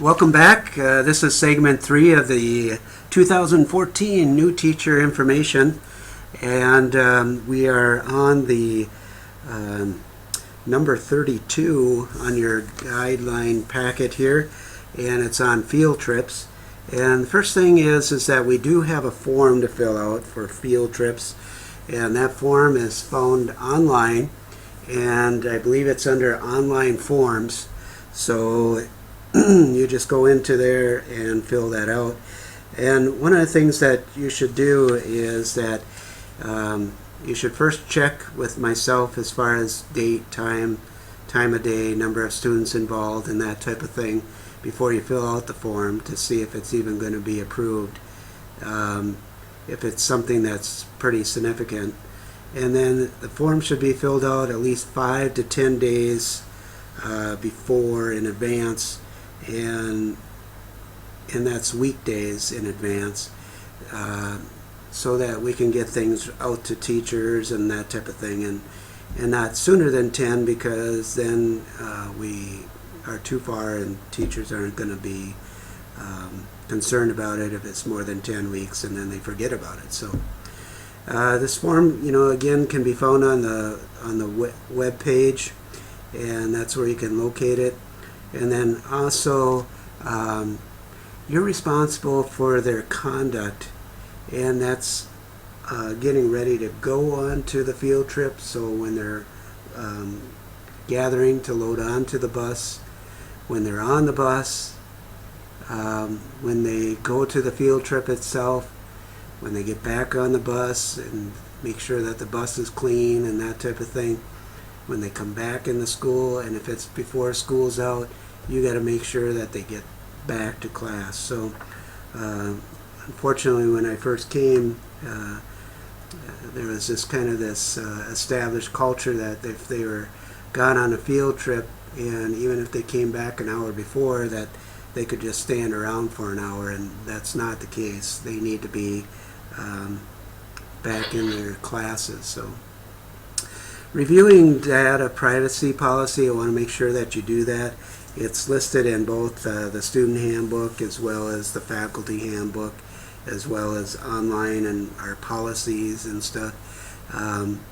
Welcome back. This is segment 3 of the 2014 New Teacher Information, and we are on the number 32 on your guideline packet here, and it's on field trips. And the first thing is that we do have a form to fill out for field trips, and that form is found online, and I believe it's under online forms. So you just go into there and fill that out. And one of the things that you should do is that you should first check with myself as far as date, time of day, number of students involved, and that type of thing before you fill out the form to see if it's even going to be approved, if it's something that's pretty significant. And then the form should be filled out at least 5 to 10 days before in advance, and that's weekdays in advance, so that we can get things out to teachers and that type of thing, and not sooner than 10, because then we are too far and teachers aren't going to be concerned about it if it's more than 10 weeks and then they forget about it. So this form, again, can be found on the web page, and that's where you can locate it. And then also you're responsible for their conduct, and that's getting ready to go on to the field trip. So when they're gathering to load onto the bus, when they're on the bus, when they go to the field trip itself, when they get back on the bus, and make sure that the bus is clean and that type of thing. When they come back in the school, and if it's before school's out, you got to make sure that they get back to class. So unfortunately, when I first came, there was this established culture that if they were gone on a field trip, and even if they came back an hour before, that they could just stand around for an hour, and that's not the case. They need to be back in their classes. So reviewing data privacy policy, I want to make sure that you do that. It's listed in both the student handbook as well as the faculty handbook, as well as online and our policies and stuff.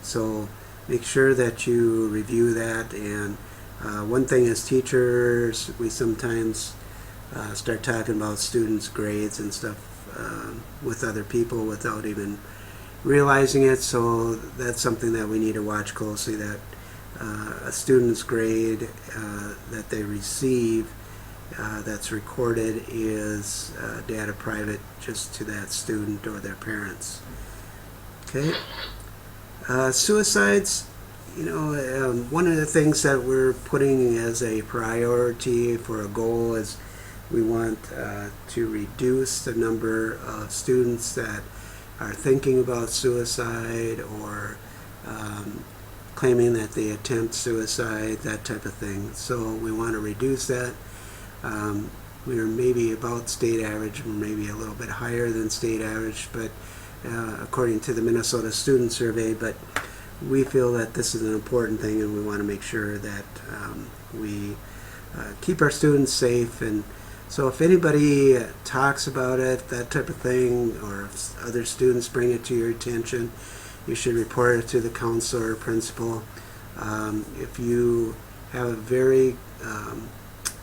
So make sure that you review that. And one thing as teachers, we sometimes start talking about students' grades and stuff with other people without even realizing it. So that's something that we need to watch closely, that a student's grade that they receive that's recorded is data private just to that student or their parents. Okay. Suicides, one of the things that we're putting as a priority for a goal is we want to reduce the number of students that are thinking about suicide or claiming that they attempt suicide, that type of thing. So we want to reduce that. We're maybe about state average, maybe a little bit higher than state average, but according to the Minnesota Student Survey. But we feel that this is an important thing, and we want to make sure that we keep our students safe. And so if anybody talks about it, that type of thing, or if other students bring it to your attention, you should report it to the counselor or principal. If you have a very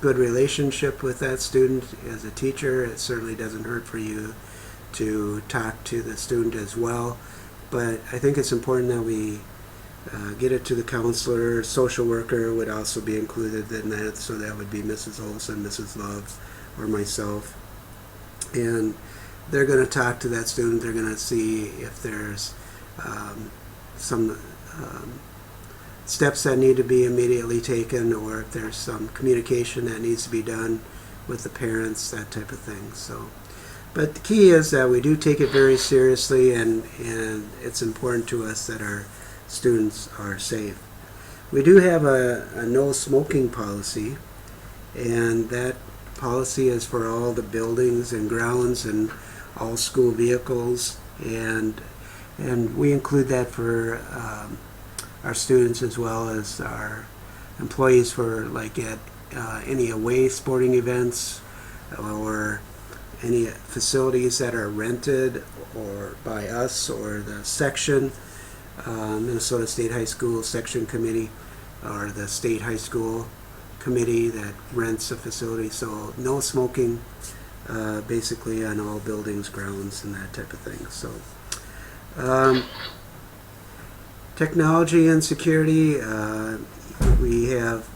good relationship with that student as a teacher, it certainly doesn't hurt for you to talk to the student as well. But I think it's important that we get it to the counselor. Social worker would also be included in that, so that would be Mrs. Olson, Mrs. Love, or myself. And they're going to talk to that student. They're going to see if there's some steps that need to be immediately taken, or if there's some communication that needs to be done with the parents, that type of thing. So, but the key is that we do take it very seriously, and it's important to us that our students are safe. We do have a no smoking policy, and that policy is for all the buildings and grounds and all school vehicles, and we include that for our students as well as our employees, for like at any away sporting events or any facilities that are rented or by us or the section, Minnesota State High School Section Committee, or the State High School Committee that rents a facility. So no smoking basically on all buildings, grounds, and that type of thing. So technology and security, we have,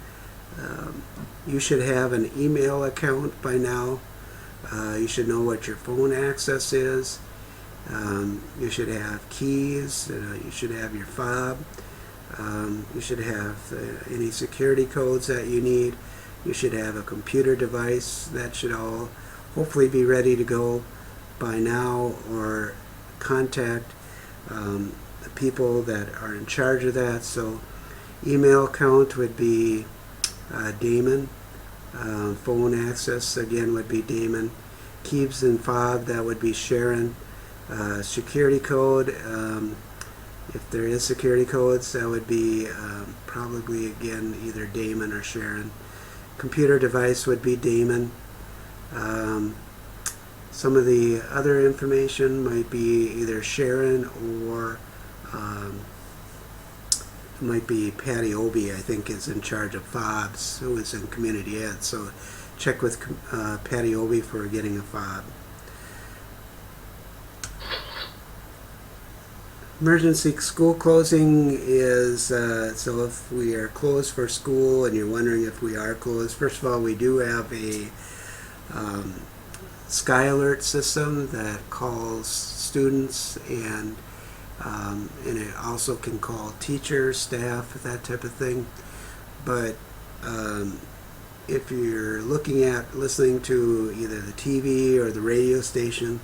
you should have an email account by now. You should know what your phone access is. You should have keys. You should have your fob. You should have any security codes that you need. You should have a computer device. That should all hopefully be ready to go by now, or contact the people that are in charge of that. So email account would be Damon. Phone access again would be Damon. Keys and fob, that would be Sharon. Security code, if there is security codes, that would be probably again either Damon or Sharon. Computer device would be Damon. Some of the other information might be either Sharon or it might be Patty Obie, I think, is in charge of fobs, who is in community ed. So check with Patty Obie for getting a fob. Emergency school closing is, so if we are closed for school and you're wondering if we are closed, first of all, we do have a Sky Alert system that calls students, and it also can call teachers, staff, that type of thing. But if you're looking at listening to either the TV or the radio station,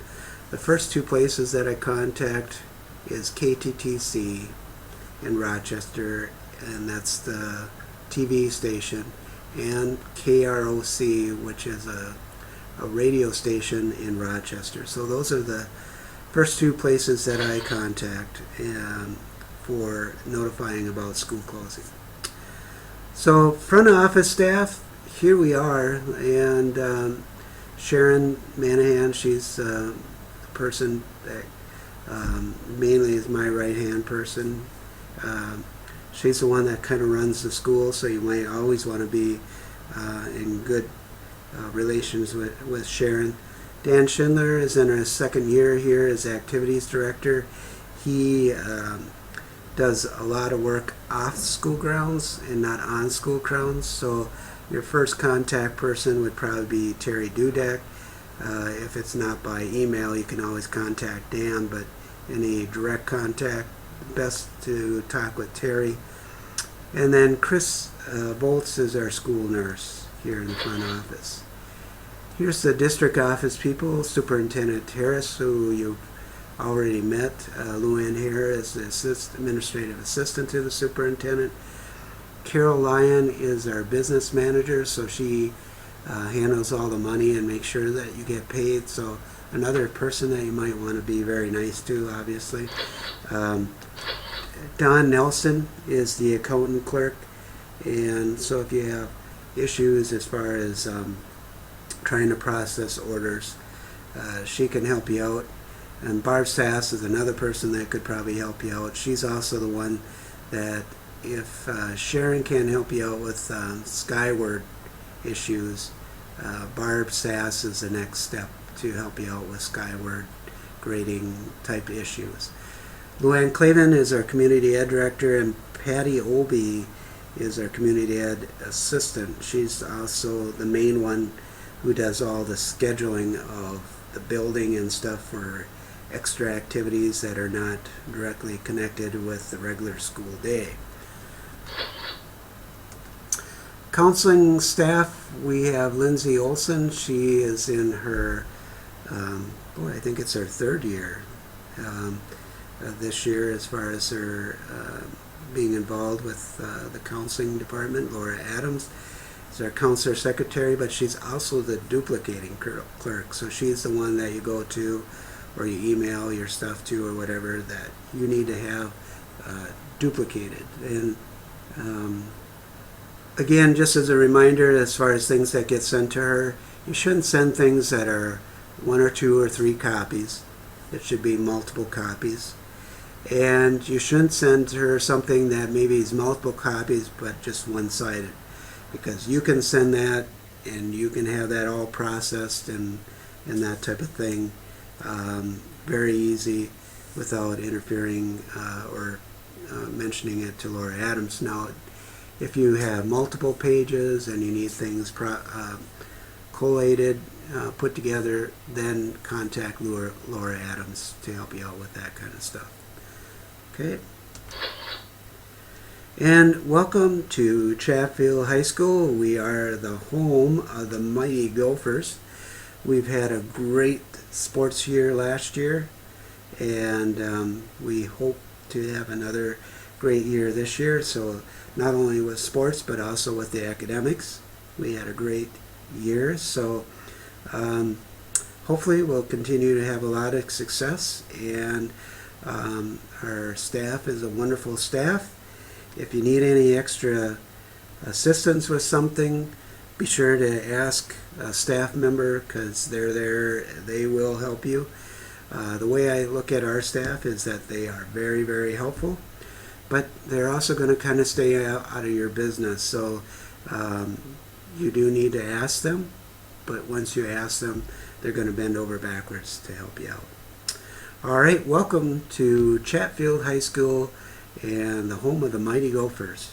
the first two places that I contact is KTTC in Rochester, and that's the TV station, and KROC, which is a radio station in Rochester. So those are the first two places that I contact for notifying about school closing. So front office staff, here we are, and Sharon Manahan, she's the person that mainly is my right-hand person. She's the one that kind of runs the school, so you might always want to be in good relations with Sharon. Dan Schindler is in his second year here as activities director. He does a lot of work off school grounds and not on school grounds, so your first contact person would probably be Terry Dudek. If it's not by email, you can always contact Dan, but any direct contact, best to talk with Terry. And then Chris Volz is our school nurse here in the front office. Here's the district office people. Superintendent Harris, who you've already met. Luann Hare is the administrative assistant to the superintendent. Carol Lyon is our business manager, so she handles all the money and makes sure that you get paid. So another person that you might want to be very nice to, obviously. Don Nelson is the accountant clerk, and so if you have issues as far as trying to process orders, she can help you out. And Barb Sass is another person that could probably help you out. She's also the one that, if Sharon can help you out with Skyward issues, Barb Sass is the next step to help you out with Skyward grading type issues. Luann Clavin is our community ed director, and Patty Obie is our community ed assistant. She's also the main one who does all the scheduling of the building and stuff for extra activities that are not directly connected with the regular school day. Counseling staff, we have Lindsay Olson. She is in her, I think it's her third year this year as far as her being involved with the counseling department. Laura Adams is our counselor secretary, but she's also the duplicating clerk. So she's the one that you go to or you email your stuff to or whatever that you need to have duplicated. And again, just as a reminder, as far as things that get sent to her, You shouldn't send things that are one or two or three copies. It should be multiple copies. And you shouldn't send her something that maybe is multiple copies but just one-sided, because you can send that and you can have that all processed and that type of thing very easy without interfering or mentioning it to Laura Adams. Now, if you have multiple pages and you need things collated, put together, then contact Laura Adams to help you out with that kind of stuff. Okay. And welcome to Chatfield High School. We are the home of the Mighty Gophers. We've had a great sports year last year, and we hope to have another great year this year. So not only with sports, but also with the academics. We had a great year. So hopefully we'll continue to have a lot of success, and our staff is a wonderful staff. If you need any extra assistance with something, be sure to ask a staff member, because they're there. They will help you. The way I look at our staff is that they are very, very helpful, but they're also going to kind of stay out of your business. So you do need to ask them, but once you ask them, they're going to bend over backwards to help you out. All right, welcome to Chatfield High School and the home of the Mighty Gophers.